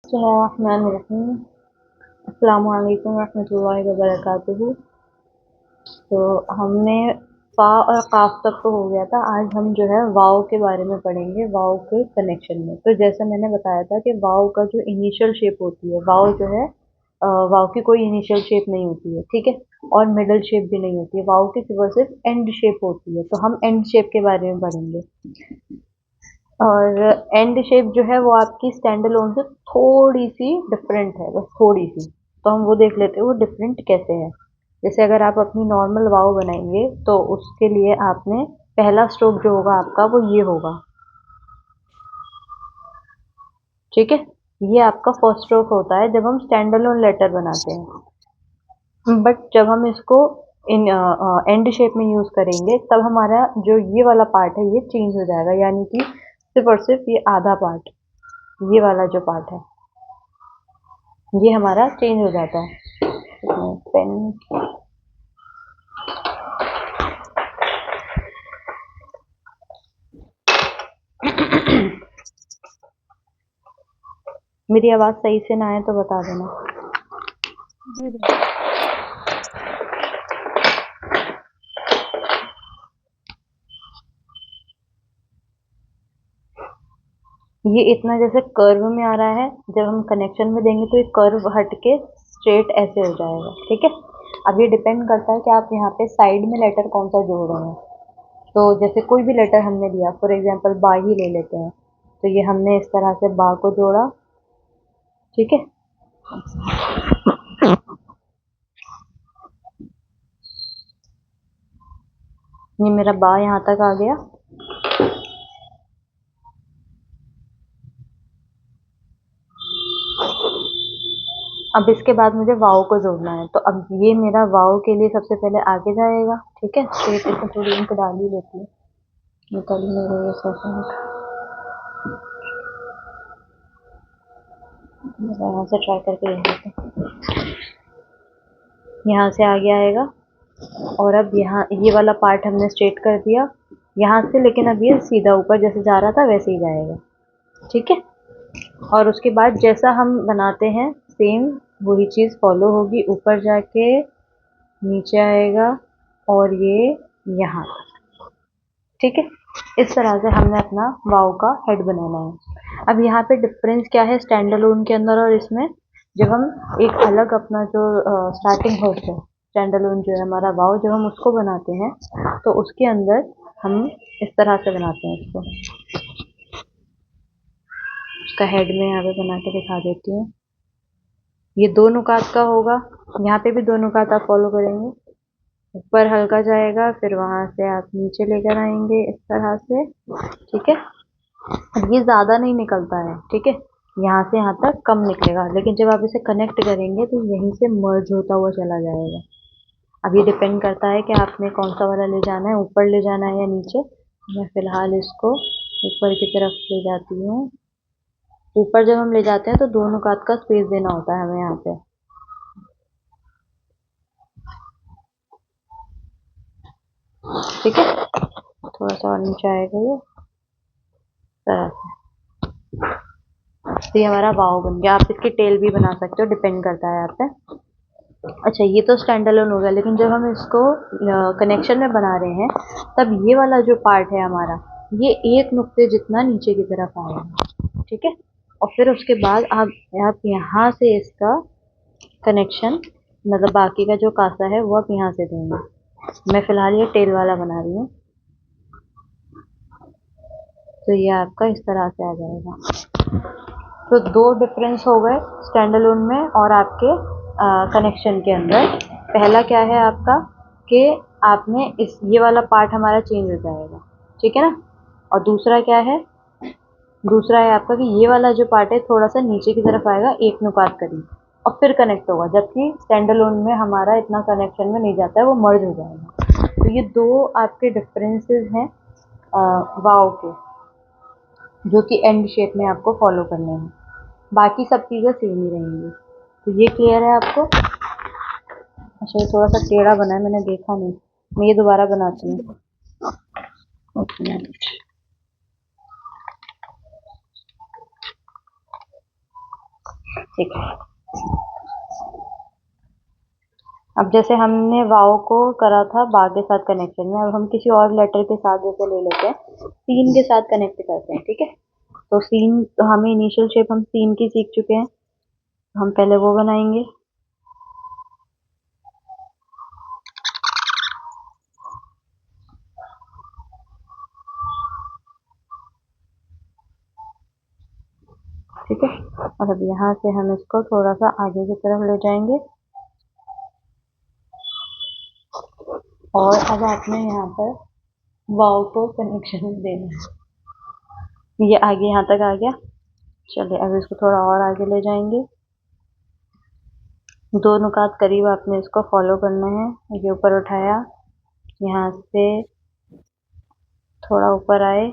बिस्मिल्लाहिर्रहमानिर्रहीम। अस्सलामु अलैकुम रहमतुल्लाहि व बरकातुहू। तो हमने फ़ा और क़ाफ तक तो हो गया था। आज हम जो है वाव के बारे में पढ़ेंगे, वाव के कनेक्शन में। तो जैसे मैंने बताया था कि वाव का जो इनिशियल शेप होती है, वाव जो है वाव की कोई इनिशियल शेप नहीं होती है, ठीक है। और मिडल शेप भी नहीं होती है, वाव की सिर्फ एंड शेप होती है। तो हम एंड शेप के बारे में पढ़ेंगे। और एंड शेप जो है वो आपकी स्टैंड अलोन से थोड़ी सी डिफरेंट है, बस थोड़ी सी। तो हम वो देख लेते हैं वो डिफरेंट कैसे है। जैसे अगर आप अपनी नॉर्मल वाव बनाएंगे तो उसके लिए आपने पहला स्ट्रोक जो होगा आपका वो ये होगा, ठीक है। ये आपका फर्स्ट स्ट्रोक होता है जब हम स्टैंड अलोन लेटर बनाते हैं। बट जब हम इसको इन एंड शेप में यूज करेंगे तब हमारा जो ये वाला पार्ट है ये चेंज हो जाएगा, यानी कि सिर्फ और सिर्फ ये आधा पार्ट, ये वाला जो पार्ट है ये हमारा चेंज हो जाता है। पेन, मेरी आवाज सही से ना आए तो बता देना। जी बिल्कुल। ये इतना जैसे कर्व में आ रहा है, जब हम कनेक्शन में देंगे तो ये कर्व हट के स्ट्रेट ऐसे हो जाएगा, ठीक है। अब ये डिपेंड करता है कि आप यहाँ पे साइड में लेटर कौन सा जोड़ रहे हैं। तो जैसे कोई भी लेटर हमने लिया, फॉर एग्जांपल बा ही ले लेते हैं, तो ये हमने इस तरह से बा को जोड़ा, ठीक है। ये मेरा बा यहाँ तक आ गया। अब इसके बाद मुझे वाव को जोड़ना है, तो अब ये मेरा वाव के लिए सबसे पहले आगे जाएगा, ठीक है। स्ट्रेट इसमें थोड़ी इंक डाल ही लेती है, निकल ही नहीं रही है सेकंड। यहाँ से ट्राई करके देख लेते हैं। यहाँ से आगे आएगा और अब यहाँ ये वाला पार्ट हमने स्ट्रेट कर दिया यहाँ से, लेकिन अब ये सीधा ऊपर जैसे जा रहा था वैसे ही जाएगा, ठीक है। और उसके बाद जैसा हम बनाते हैं सेम वही चीज़ फॉलो होगी, ऊपर जाके नीचे आएगा और ये यहाँ, ठीक है। इस तरह से हमने अपना वाव का हेड बनाना है। अब यहाँ पे डिफरेंस क्या है स्टैंड अलोन के अंदर और इसमें, जब हम एक अलग अपना जो स्टार्टिंग होता है स्टैंड अलोन जो है हमारा वाव, जब हम उसको बनाते हैं तो उसके अंदर हम इस तरह से बनाते हैं इसको। उसका हेड में यहाँ पे बना के दिखा देती हूँ। ये दो नुकात का होगा, यहाँ पे भी दो नुकात आप फॉलो करेंगे। ऊपर हल्का जाएगा, फिर वहां से आप नीचे लेकर आएंगे इस तरह से, ठीक है। अब ये ज़्यादा नहीं निकलता है, ठीक है। यहाँ से यहाँ तक कम निकलेगा, लेकिन जब आप इसे कनेक्ट करेंगे तो यहीं से मर्ज होता हुआ चला जाएगा। अब ये डिपेंड करता है कि आपने कौन सा वाला ले जाना है, ऊपर ले जाना है या नीचे। मैं फ़िलहाल इसको ऊपर की तरफ ले जाती हूँ। ऊपर जब हम ले जाते हैं तो दोनों कात का स्पेस देना होता है हमें यहाँ पे, ठीक है। थोड़ा सा और नीचे आएगा ये तरह से। तो ये हमारा वाव बन गया। आप इसकी टेल भी बना सकते हो, डिपेंड करता है आप पे। अच्छा, ये तो स्टैंड अलोन हो गया, लेकिन जब हम इसको कनेक्शन में बना रहे हैं तब ये वाला जो पार्ट है हमारा, ये एक नुक्ते जितना नीचे की तरफ आएगा, ठीक है। और फिर उसके बाद आप यहाँ से इसका कनेक्शन, मतलब बाकी का जो कासा है वो आप यहाँ से देंगे। मैं फिलहाल ये टेल वाला बना रही हूँ, तो ये आपका इस तरह से आ जाएगा। तो दो डिफरेंस हो गए स्टैंड अलोन में और आपके कनेक्शन के अंदर। पहला क्या है आपका कि आपने इस ये वाला पार्ट हमारा चेंज हो जाएगा, ठीक है ना। और दूसरा क्या है, दूसरा है आपका कि ये वाला जो पार्ट है थोड़ा सा नीचे की तरफ आएगा एक नुकात करीब, और फिर कनेक्ट होगा, जबकि स्टैंड अलोन में हमारा इतना कनेक्शन में नहीं जाता है, वो मर्ज हो जाएगा। तो ये दो आपके डिफरेंसेस हैं वाव के, जो कि एंड शेप में आपको फॉलो करने हैं। बाकी सब चीज़ें सेम ही रहेंगी। तो ये क्लियर है आपको। अच्छा, ये थोड़ा सा टेढ़ा बना है, मैंने देखा नहीं, मैं ये दोबारा बनाती जी हूँ। बिल्कुल। ओके। ठीक है। अब जैसे हमने वाव को करा था बा के साथ कनेक्शन में, अब हम किसी और लेटर के साथ जैसे ले लेते हैं, सीन के साथ कनेक्ट करते हैं। ठीक है, तो सीन, तो हमें इनिशियल शेप हम सीन की सीख चुके हैं, हम पहले वो बनाएंगे। ठीक है, और अब यहाँ से हम इसको थोड़ा सा आगे की तरफ ले जाएंगे, और अब आपने यहाँ पर वाव को कनेक्शन देना है। ये आगे यहाँ तक आ गया। चलिए अब इसको थोड़ा और आगे ले जाएंगे, दो नुकात करीब आपने इसको फॉलो करना है। ये ऊपर उठाया, यहाँ से थोड़ा ऊपर आए,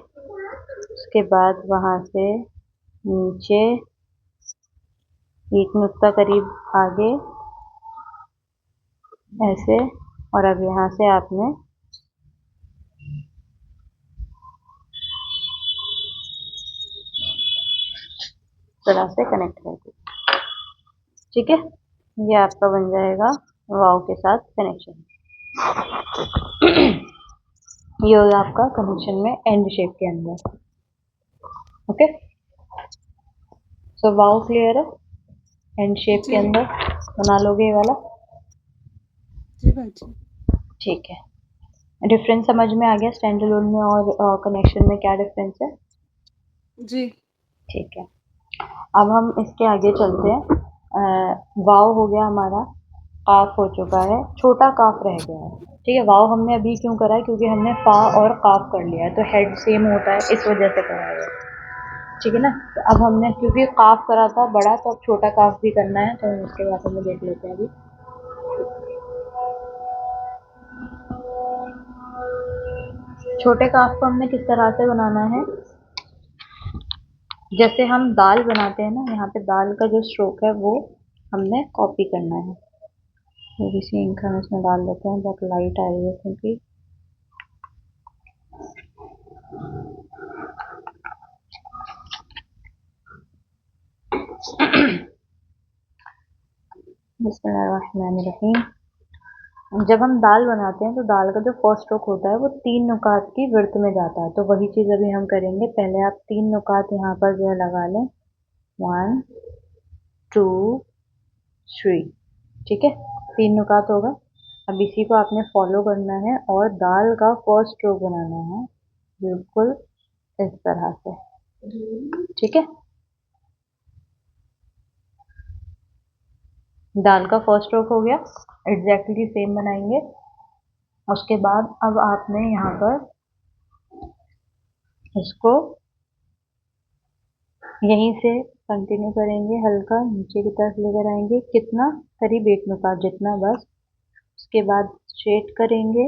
उसके बाद वहाँ से नीचे एक नुक्ता करीब आगे ऐसे, और अब यहाँ से आपने तरह से कनेक्ट कर दिया। ठीक है, ये आपका बन जाएगा वाव के साथ कनेक्शन। ये होगा आपका कनेक्शन में एंड शेप के अंदर। ओके, सो वाव क्लियर है, एंड शेप के जी अंदर बना लोगे ये वाला। जी बाजी। ठीक है, डिफरेंस समझ में आ गया स्टैंड अलोन में और कनेक्शन में क्या डिफरेंस है? जी ठीक है, अब हम इसके आगे चलते हैं। वाव हो गया हमारा, काफ हो चुका है, छोटा काफ रह गया है। ठीक है, वाव हमने अभी क्यों करा है? क्योंकि हमने फा और काफ कर लिया है, तो हेड सेम होता है, इस वजह से करा है। ठीक है ना, तो अब हमने क्योंकि काफ करा था बड़ा, तो अब छोटा काफ भी करना है, तो हम इसके बारे में देख लेते हैं अभी। छोटे काफ को हमने किस तरह से बनाना है? जैसे हम दाल बनाते हैं ना, यहाँ पे दाल का जो स्ट्रोक है वो हमने कॉपी करना है। थोड़ी सी इंक हम इसमें डाल देते हैं, बहुत लाइट आ रही है क्योंकि बिस्मिल्लाहिर्रहमानिर्रहीम। जब हम दाल बनाते हैं तो दाल का जो फर्स्ट स्ट्रोक होता है वो 3 नुकात की विड्थ में जाता है, तो वही चीज़ अभी हम करेंगे। पहले आप 3 नुकात यहाँ पर जो है लगा लें, 1 2 3। ठीक है, 3 नुकात होगा। अब इसी को आपने फॉलो करना है और दाल का फर्स्ट स्ट्रोक बनाना है, बिल्कुल इस तरह से। ठीक है, दाल का फर्स्ट स्ट्रोक हो गया, एग्जैक्टली सेम बनाएंगे। उसके बाद अब आपने यहाँ पर इसको यहीं से कंटिन्यू करेंगे, हल्का नीचे की तरफ लेकर आएंगे, कितना? करीब 1 नुकात जितना, बस। उसके बाद स्ट्रेट करेंगे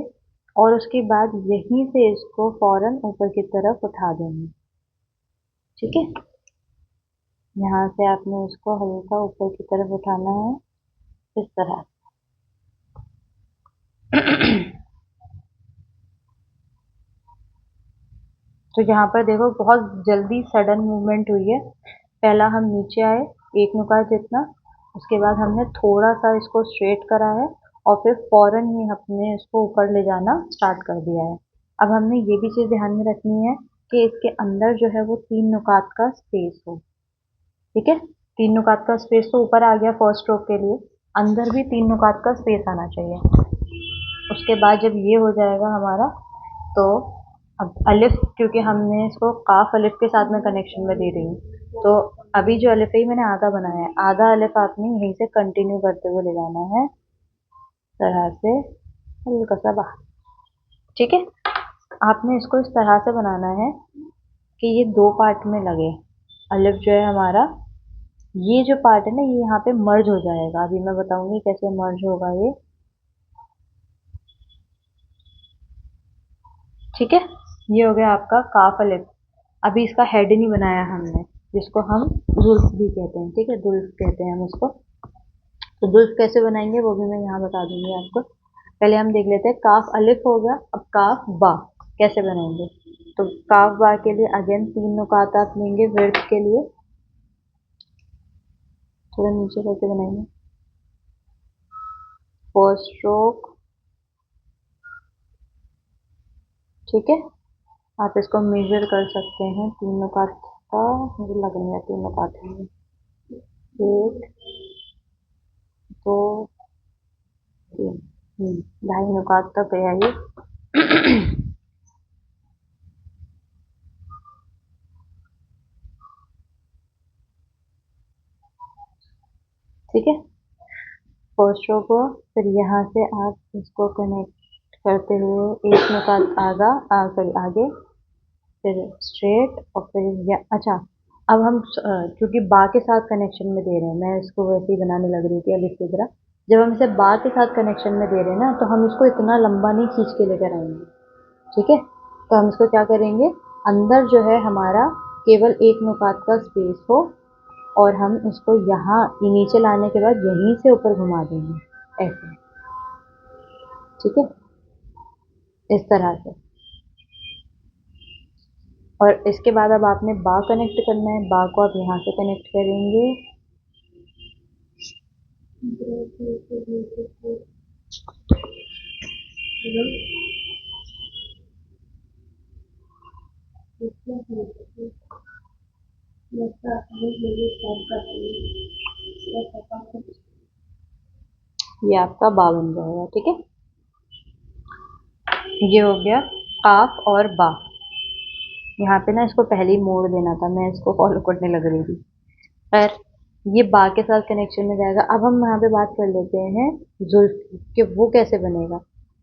और उसके बाद यहीं से इसको फौरन ऊपर की तरफ उठा देंगे। ठीक है, यहाँ से आपने इसको हल्का ऊपर की तरफ उठाना है, इस तरह। तो यहाँ पर देखो बहुत जल्दी सडन मूवमेंट हुई है। पहला हम नीचे आए 1 नुकात जितना, उसके बाद हमने थोड़ा सा इसको स्ट्रेट करा है और फिर फौरन ही हमने इसको ऊपर ले जाना स्टार्ट कर दिया है। अब हमने ये भी चीज़ ध्यान में रखनी है कि इसके अंदर जो है वो 3 नुकात का स्पेस हो। ठीक है, 3 नुकात का स्पेस तो ऊपर आ गया फर्स्ट स्ट्रोक के लिए, अंदर भी 3 नुकात का स्पेस आना चाहिए। उसके बाद जब ये हो जाएगा हमारा, तो अब अलिफ, क्योंकि हमने इसको काफ अलिफ के साथ में कनेक्शन में दे रही हूँ, तो अभी जो अलिफ है ही मैंने आधा बनाया है, आधा अलिफ आपने यहीं से कंटिन्यू करते हुए ले जाना है, तरह से हल्का सा बाहर। ठीक है, आपने इसको इस तरह से बनाना है कि ये 2 पार्ट में लगे। अलिफ जो है हमारा, ये जो पार्ट है ना, ये यहाँ पे मर्ज हो जाएगा। अभी मैं बताऊंगी कैसे मर्ज होगा ये। ठीक है, ये हो गया आपका काफ अलिफ। अभी इसका हेड नहीं बनाया हमने, जिसको हम जुल्फ भी कहते हैं। ठीक है, जुल्फ कहते हैं हम उसको। तो जुल्फ कैसे बनाएंगे वो भी मैं यहाँ बता दूंगी आपको। पहले हम देख लेते हैं, काफ अलिफ हो गया, अब काफ बा कैसे बनाएंगे। तो काफ बा के लिए अगेन 3 नुकात आप लेंगे विड्थ के लिए। थोड़ा नीचे करके बनाएंगे। फर्स्ट स्ट्रोक, ठीक है। आप इसको मेजर कर सकते हैं, तीनों का था, मुझे लग नहीं है तीनों का था। 1 2 3, 2.5 नुकात तक है ये। ठीक है, फर्स्ट रो को फिर यहाँ से आप इसको कनेक्ट करते हुए एक नुकात सॉरी आगे, फिर स्ट्रेट और फिर अच्छा, अब हम क्योंकि बा के साथ कनेक्शन में दे रहे हैं, मैं इसको वैसे ही बनाने लग रही थी अब इसकी तरह। जब हम इसे बा के साथ कनेक्शन में दे रहे हैं ना, तो हम इसको इतना लंबा नहीं खींच के लेकर आएंगे, ठीक है। तो हम इसको क्या करेंगे, अंदर जो है हमारा केवल एक नुकात का स्पेस हो, और हम इसको यहाँ नीचे लाने के बाद यहीं से ऊपर घुमा देंगे ऐसे, ठीक है, इस तरह से। और इसके बाद अब आपने बा कनेक्ट करना है, बा को आप यहाँ से कनेक्ट करेंगे, ये आपका बा बन जाएगा, ठीक है। ये हो गया काफ और बा। यहाँ पे ना इसको पहले ही मोड़ देना था, मैं इसको फॉलो करने लग रही थी। खैर, ये बा के साथ कनेक्शन में जाएगा। अब हम यहाँ पे बात कर लेते हैं जुल्फ की, कि वो कैसे बनेगा।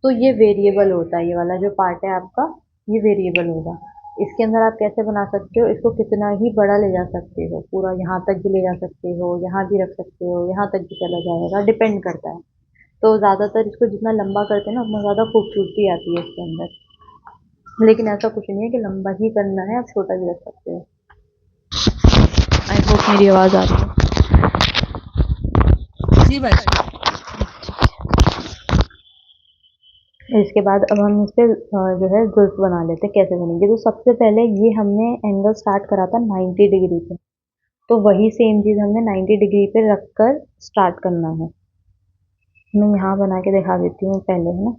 तो ये वेरिएबल होता है, ये वाला जो पार्ट है आपका, ये वेरिएबल होगा। इसके अंदर आप कैसे बना सकते हो, इसको कितना ही बड़ा ले जा सकते हो, पूरा यहाँ तक भी ले जा सकते हो, यहाँ भी रख सकते हो, यहाँ तक भी चला जाएगा, डिपेंड करता है। तो ज़्यादातर इसको जितना लंबा करते हैं ना, उतना ज़्यादा खूबसूरती आती है इसके अंदर। लेकिन ऐसा कुछ नहीं है कि लंबा ही करना है, आप छोटा भी रख सकते हो। आई होप मेरी आवाज़ आ रही है। जी बाजी। इसके बाद अब हम इस पे जो है जुल्फ बना लेते हैं, कैसे बनेंगे। तो सबसे पहले ये हमने एंगल स्टार्ट करा था 90 डिग्री पे, तो वही सेम चीज़ हमने 90 डिग्री पे रख कर स्टार्ट करना है। मैं यहाँ बना के दिखा देती हूँ पहले, है ना।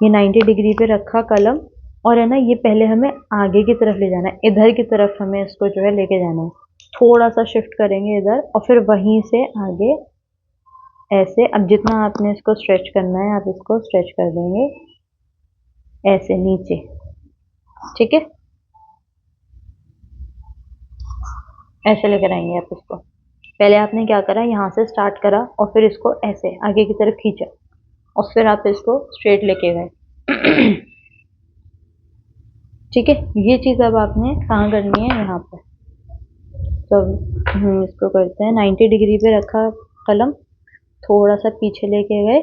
ये 90 डिग्री पे रखा कलम, और है ना, ये पहले हमें आगे की तरफ ले जाना है, इधर की तरफ हमें इसको जो है लेके जाना है। थोड़ा सा शिफ्ट करेंगे इधर, और फिर वहीं से आगे ऐसे। अब जितना आपने इसको स्ट्रेच करना है, आप इसको स्ट्रेच कर देंगे ऐसे नीचे, ठीक है। ऐसे लेकर आएंगे आप इसको। पहले आपने क्या करा, यहाँ से स्टार्ट करा और फिर इसको ऐसे आगे की तरफ खींचा, और फिर आप इसको स्ट्रेट लेके गए। ठीक है, ये चीज़ अब आपने कहाँ करनी है, यहाँ पर। तो हम इसको करते हैं, 90 डिग्री पे रखा कलम, थोड़ा सा पीछे लेके गए,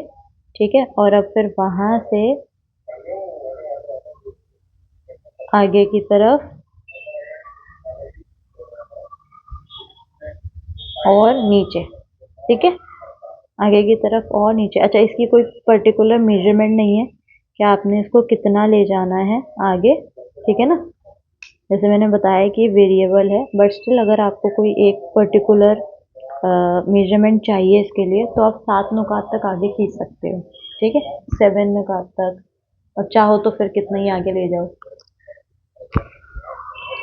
ठीक है। और अब फिर वहाँ से आगे की तरफ और नीचे, ठीक है, आगे की तरफ और नीचे। अच्छा, इसकी कोई पर्टिकुलर मेजरमेंट नहीं है कि आपने इसको कितना ले जाना है आगे, ठीक है ना। जैसे मैंने बताया कि वेरिएबल है, बट स्टिल अगर आपको कोई एक पर्टिकुलर मेजरमेंट चाहिए इसके लिए, तो आप 7 नुकात तक आगे खींच सकते हो, ठीक है, 7 नुकात तक, और चाहो तो फिर कितना ही आगे ले जाओ।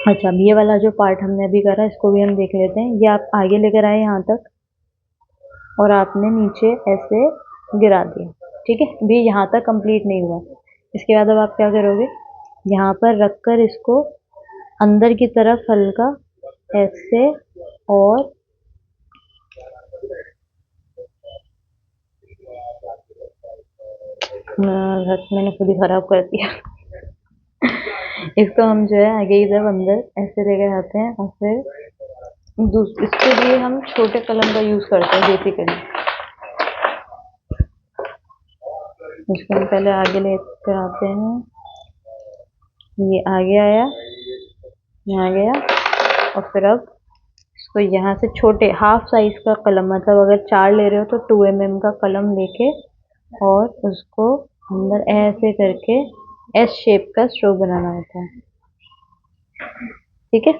अच्छा, अब ये वाला जो पार्ट हमने अभी करा, इसको भी हम देख लेते हैं। ये आप आगे लेकर आए यहाँ तक, और आपने नीचे ऐसे गिरा दिया, ठीक है। भी यहाँ तक कंप्लीट नहीं हुआ। इसके बाद अब आप क्या करोगे, यहाँ पर रखकर इसको अंदर की तरफ हल्का ऐसे, और मैंने खुद ही खराब कर दिया। इसको हम जो है आगे की तरफ अंदर ऐसे लेकर आते हैं, और फिर इसके लिए हम छोटे कलम का यूज़ करते हैं बेसिकली। इसको हम पहले आगे लेकर आते हैं, ये आगे आया, यहाँ गया, और फिर अब इसको यहाँ से छोटे हाफ साइज का कलम, मतलब अगर 4 ले रहे हो तो 2 mm का कलम लेके, और उसको अंदर ऐसे करके एस शेप का स्ट्रोक बनाना होता है, ठीक है।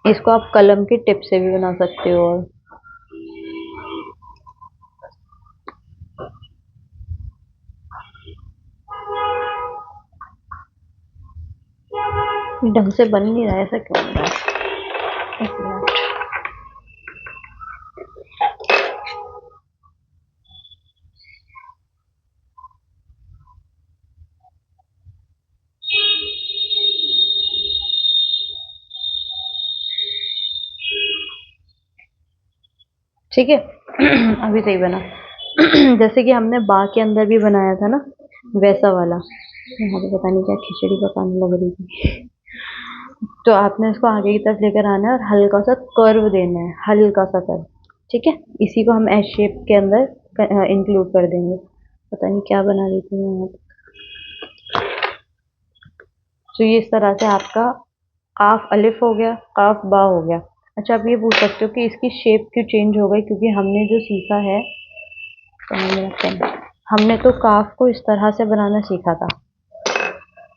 इसको आप कलम की टिप से भी बना सकते हो। और ढंग से बन नहीं रहा है, ऐसा क्यों हो रहा है? एक मिनट। ठीक है। अभी सही बना। जैसे कि हमने बा के अंदर भी बनाया था ना, वैसा वाला। यहाँ पे पता नहीं क्या खिचड़ी पकाने लग रही थी। तो आपने इसको आगे की तरफ लेकर आना है और हल्का सा कर्व देना है, हल्का सा कर्व। ठीक है। इसी को हम एस शेप के अंदर इंक्लूड कर देंगे। पता नहीं क्या बना रही थी मैं यहाँ पे। तो ये इस तरह से आपका काफ अलिफ हो गया, काफ बा हो गया। अच्छा, आप ये पूछ सकते हो कि इसकी शेप क्यों चेंज हो गई? क्योंकि हमने जो सीखा है, तो मेरा पेन, हमने तो काफ को इस तरह से बनाना सीखा था।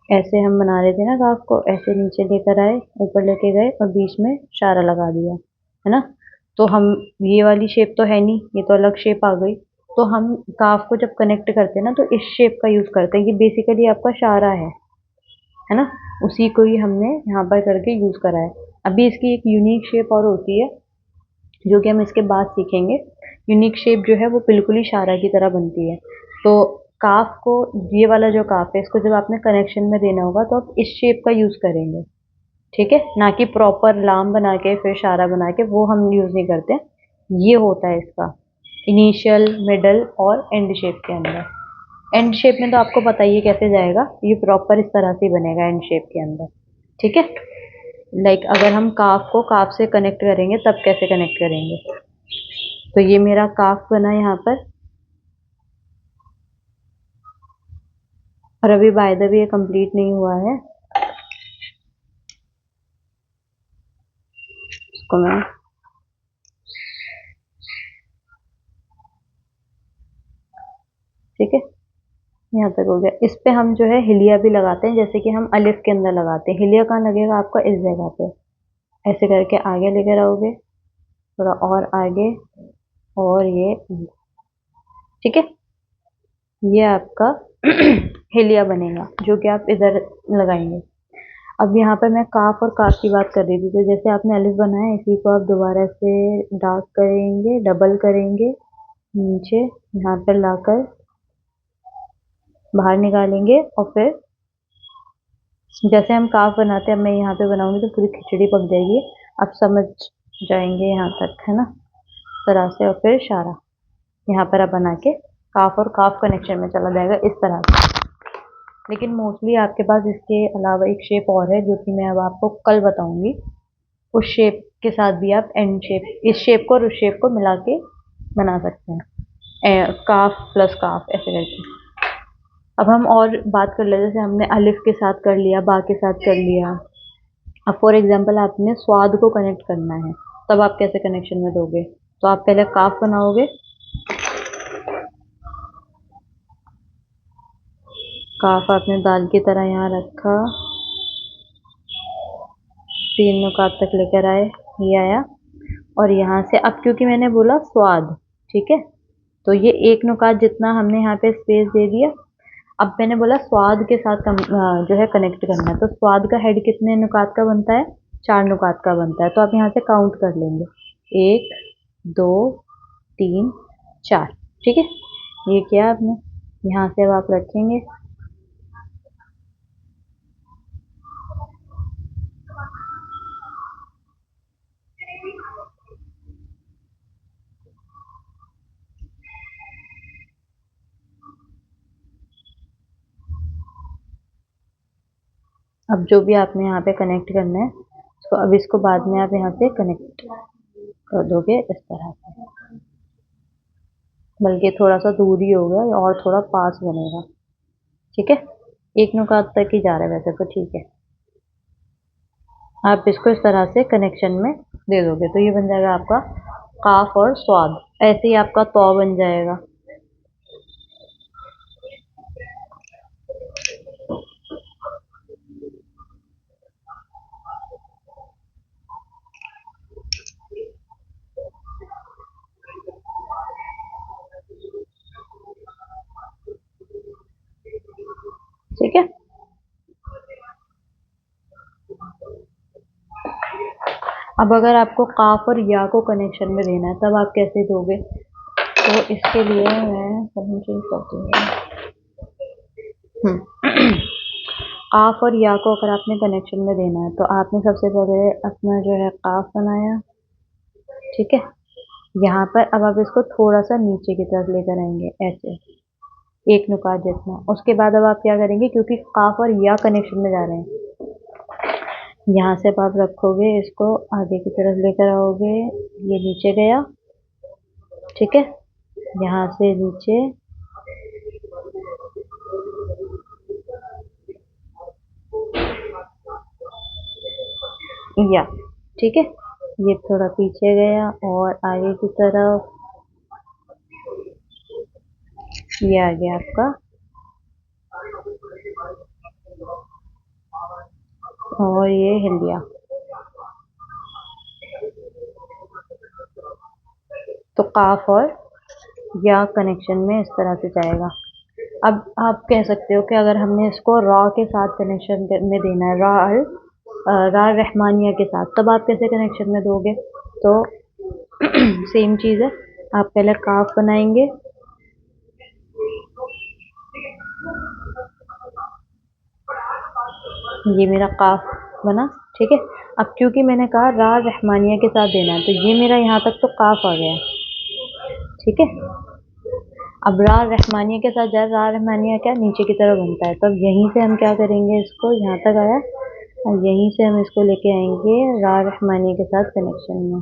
ऐसे हम बना रहे थे ना काफ को, ऐसे नीचे लेकर आए, ऊपर लेके गए और बीच में इशारा लगा दिया, है ना। तो हम, ये वाली शेप तो है नहीं, ये तो अलग शेप आ गई। तो हम काफ को जब कनेक्ट करते हैं ना, तो इस शेप का यूज करते हैं। ये बेसिकली आपका इशारा है ना। उसी को ही हमने यहाँ पर करके यूज करा है। अभी इसकी एक यूनिक शेप और होती है, जो कि हम इसके बाद सीखेंगे। यूनिक शेप जो है वो बिल्कुल ही इशारा की तरह बनती है। तो काफ को, ये वाला जो काफ है, इसको जब आपने कनेक्शन में देना होगा तो आप इस शेप का यूज करेंगे। ठीक है, ना कि प्रॉपर लाम बना के फिर इशारा बना के, वो हम यूज नहीं करते। ये होता है इसका इनिशियल, मिडल और एंड शेप के अंदर। एंड शेप में तो आपको पता ही है कैसे जाएगा, ये प्रॉपर इस तरह से बनेगा एंड शेप के अंदर। ठीक है। लाइक अगर हम काफ को काफ से कनेक्ट करेंगे तब कैसे कनेक्ट करेंगे? तो ये मेरा काफ बना यहाँ पर, और अभी बाय द वे ये कंप्लीट नहीं हुआ है। इसको मैं, ठीक है, यहाँ तक हो गया। इस पे हम जो है हिलिया भी लगाते हैं, जैसे कि हम अलिफ के अंदर लगाते हैं। हिलिया कहाँ लगेगा आपका? इस जगह पे। ऐसे करके आगे लेकर आओगे, थोड़ा और आगे, और ये, ठीक है। ये आपका हिलिया बनेगा, जो कि आप इधर लगाएंगे। अब यहाँ पर मैं काफ और काफ की बात कर रही थी। तो जैसे आपने अलिफ बनाया, इसी को आप दोबारा से डार्क करेंगे, डबल करेंगे, नीचे यहाँ पर लाकर बाहर निकालेंगे, और फिर जैसे हम काफ बनाते हैं, अब मैं यहाँ पे बनाऊंगी तो पूरी खिचड़ी पक जाएगी। आप समझ जाएंगे यहाँ तक, है ना, तरह से। और फिर इशारा यहाँ पर आप बना के काफ और काफ कनेक्शन में चला जाएगा इस तरह से। लेकिन मोस्टली आपके पास इसके अलावा एक शेप और है, जो कि मैं अब आपको कल बताऊंगी। उस शेप के साथ भी आप एंड शेप, इस शेप को और उस शेप को मिला के बना सकते हैं, काफ प्लस काफ ऐसे करके। अब हम और बात कर लेते हैं। जैसे हमने अलिफ के साथ कर लिया, बा के साथ कर लिया। अब फॉर एग्जांपल आपने स्वाद को कनेक्ट करना है, तब आप कैसे कनेक्शन में दोगे? तो आप पहले काफ बनाओगे, काफ आपने दाल की तरह यहाँ रखा, तीन नुकात तक लेकर आए, ये आया। और यहाँ से अब क्योंकि मैंने बोला स्वाद, ठीक है, तो ये एक नुकात जितना हमने यहाँ पे स्पेस दे दिया। अब मैंने बोला स्वाद के साथ जो है कनेक्ट करना है, तो स्वाद का हेड कितने नुकात का बनता है? 4 नुकात का बनता है। तो आप यहाँ से काउंट कर लेंगे, 1 2 3 4। ठीक है, ये किया आपने। यहाँ से अब आप रखेंगे, अब जो भी आपने यहाँ पे कनेक्ट करना है, तो अब इसको बाद में आप यहाँ से कनेक्ट कर दोगे इस तरह से। बल्कि थोड़ा सा दूर ही होगा और थोड़ा पास बनेगा। ठीक है, एक नुकात तक ही जा रहा है वैसे तो, ठीक है। आप इसको इस तरह से कनेक्शन में दे दोगे तो ये बन जाएगा आपका काफ और स्वाद। ऐसे ही आपका तौ बन जाएगा। अब अगर आपको काफ और या को कनेक्शन में देना है तब आप कैसे दोगे? तो इसके लिए मैं कहीं चेंज करती हूँ। काफ और या को अगर आपने कनेक्शन में देना है तो आपने सबसे पहले अपना जो है काफ बनाया, ठीक है। यहाँ पर अब आप इसको थोड़ा सा नीचे की तरफ लेकर आएंगे, ऐसे एक नुकात जितना। उसके बाद अब आप क्या करेंगे, क्योंकि काफ और या कनेक्शन में जा रहे हैं, यहाँ से अब आप रखोगे इसको, आगे की तरफ लेकर आओगे, ये नीचे गया, ठीक है। यहाँ से नीचे या, ठीक है। ये थोड़ा पीछे गया और आगे की तरफ ये आ गया आपका, और ये हिल गया। तो काफ और या कनेक्शन में इस तरह से जाएगा। अब आप कह सकते हो कि अगर हमने इसको रॉ के साथ कनेक्शन में देना है, रा रहमानिया के साथ, तब आप कैसे कनेक्शन में दोगे? तो सेम चीज़ है, आप पहले काफ बनाएंगे, ये मेरा काफ बना, ठीक है। अब क्योंकि मैंने कहा रा रहमानिया के साथ देना है, तो ये मेरा यहाँ तक तो काफ आ गया, ठीक है। अब रा रहमानिया के साथ जाए, रा रहमानिया क्या नीचे की तरफ बनता है, तो अब यहीं से हम क्या करेंगे, इसको यहाँ तक आया और यहीं से हम इसको लेके आएंगे रा रहमानिया के साथ कनेक्शन में।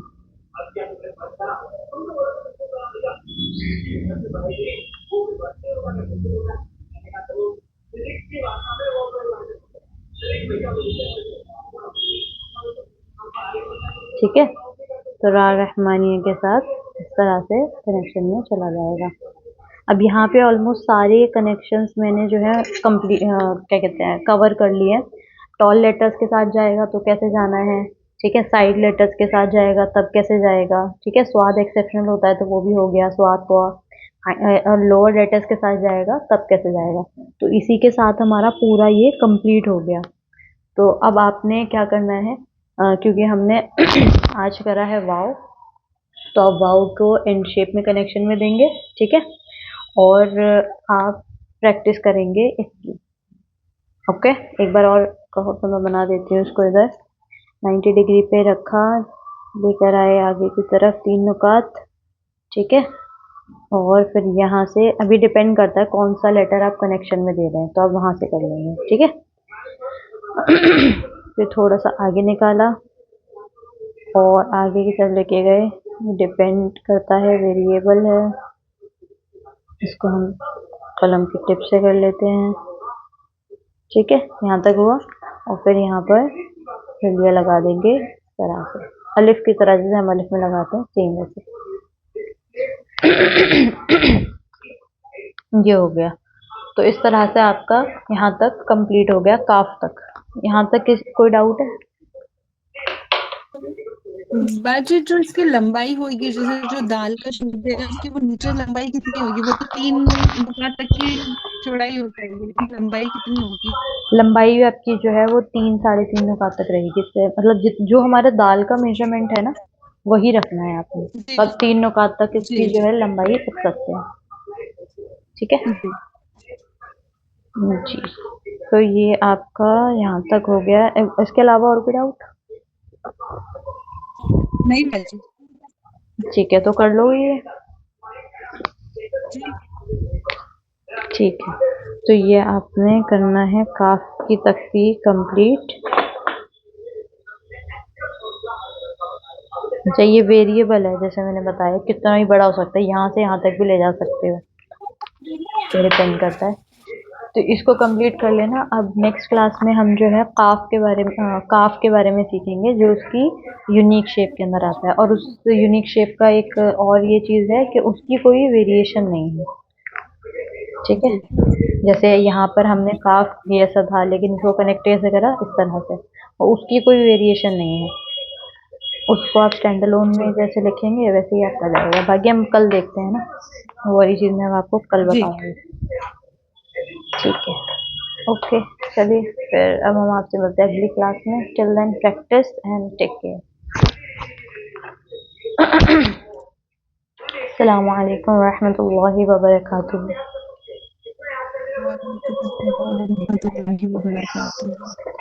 ठीक है, तो रा रहमानिया के साथ इस तरह से कनेक्शन में चला जाएगा। अब यहाँ पे ऑलमोस्ट सारे कनेक्शंस मैंने जो है कंप्लीट क्या कहते हैं कवर कर लिए। टॉल लेटर्स के साथ जाएगा तो कैसे जाना है, ठीक है। साइड लेटर्स के साथ जाएगा तब कैसे जाएगा, ठीक है। स्वाद एक्सेप्शनल होता है तो वो भी हो गया, स्वाद तो। और लोअर लेटर्स के साथ जाएगा तब कैसे जाएगा। तो इसी के साथ हमारा पूरा ये कंप्लीट हो गया। तो अब आपने क्या करना है, क्योंकि हमने आज करा है वाव, तो अब वाव को एंड शेप में कनेक्शन में देंगे, ठीक है। और आप प्रैक्टिस करेंगे इसकी, ओके। एक बार और कहो तो मैं बना देती हूँ इसको। इधर 90 डिग्री पे रखा, लेकर आए आगे की तरफ 3 नुकात, ठीक है। और फिर यहाँ से अभी डिपेंड करता है कौन सा लेटर आप कनेक्शन में दे रहे हैं, तो आप वहाँ से कर लेंगे, ठीक है। फिर थोड़ा सा आगे निकाला और आगे की तरफ लेके गए, डिपेंड करता है, वेरिएबल है। इसको हम कलम की टिप से कर लेते हैं, ठीक है। यहाँ तक हुआ और फिर यहाँ पर हिलिया लगा देंगे इस तरह से, अलिफ की तरह, जैसे हम अलिफ में लगाते हैं सेम वैसे। ये हो गया। तो इस तरह से आपका यहाँ तक कंप्लीट हो गया, काफ तक। यहाँ तक कोई डाउट है? बाजी जो इसकी लंबाई होगी, जैसे जो दाल का शब्द है उसकी वो नीचे लंबाई कितनी होगी? वो तो 3 तक की चौड़ाई हो जाएगी, लेकिन लंबाई कितनी होगी? लंबाई आपकी जो है वो 3 साढ़े 3 नुकात तक रहेगी। इससे मतलब जो हमारे दाल का मेजरमेंट है ना, वही रखना है आपने। जी तब 3 नुकात तक इसकी जी जो है लंबाई रख सकते हैं, ठीक है जी। जी। तो ये आपका यहाँ तक हो गया। इसके अलावा और कोई डाउट? नहीं बाजी। ठीक है, तो कर लो ये, जी ठीक है। तो ये आपने करना है काफ की तकसीर कंप्लीट। अच्छा, ये वेरिएबल है, जैसे मैंने बताया कितना भी बड़ा हो सकता है, यहाँ से यहाँ तक भी ले जा सकते हो, तो डिपेंड करता है। तो इसको कंप्लीट कर लेना। अब नेक्स्ट क्लास में हम जो है काफ के बारे में सीखेंगे, जो उसकी यूनिक शेप के अंदर आता है। और उस यूनिक शेप का एक और ये चीज़ है कि उसकी कोई वेरिएशन नहीं है, ठीक है। जी जैसे यहाँ पर हमने काफ भी ऐसा था, लेकिन इसको कनेक्ट कैसे करा, इस तरह से, और उसकी कोई वेरिएशन नहीं है। उसको आप स्टैंड अलोन में जी जैसे लिखेंगे वैसे ही आपका जाएगा। बाकी हम कल देखते हैं ना, वो वाली चीज़ मैं आपको कल जी। बताऊंगी, ठीक है। ओके, चलिए फिर अब हम आपसे मिलते हैं अगली क्लास में। Till then practice and take care. अस्सलामु अलैकुम रहमतुल्लाहि व बरकातुहू। वालेकुम अस्सलाम व रहमतुल्लाहि व बरकातुहू।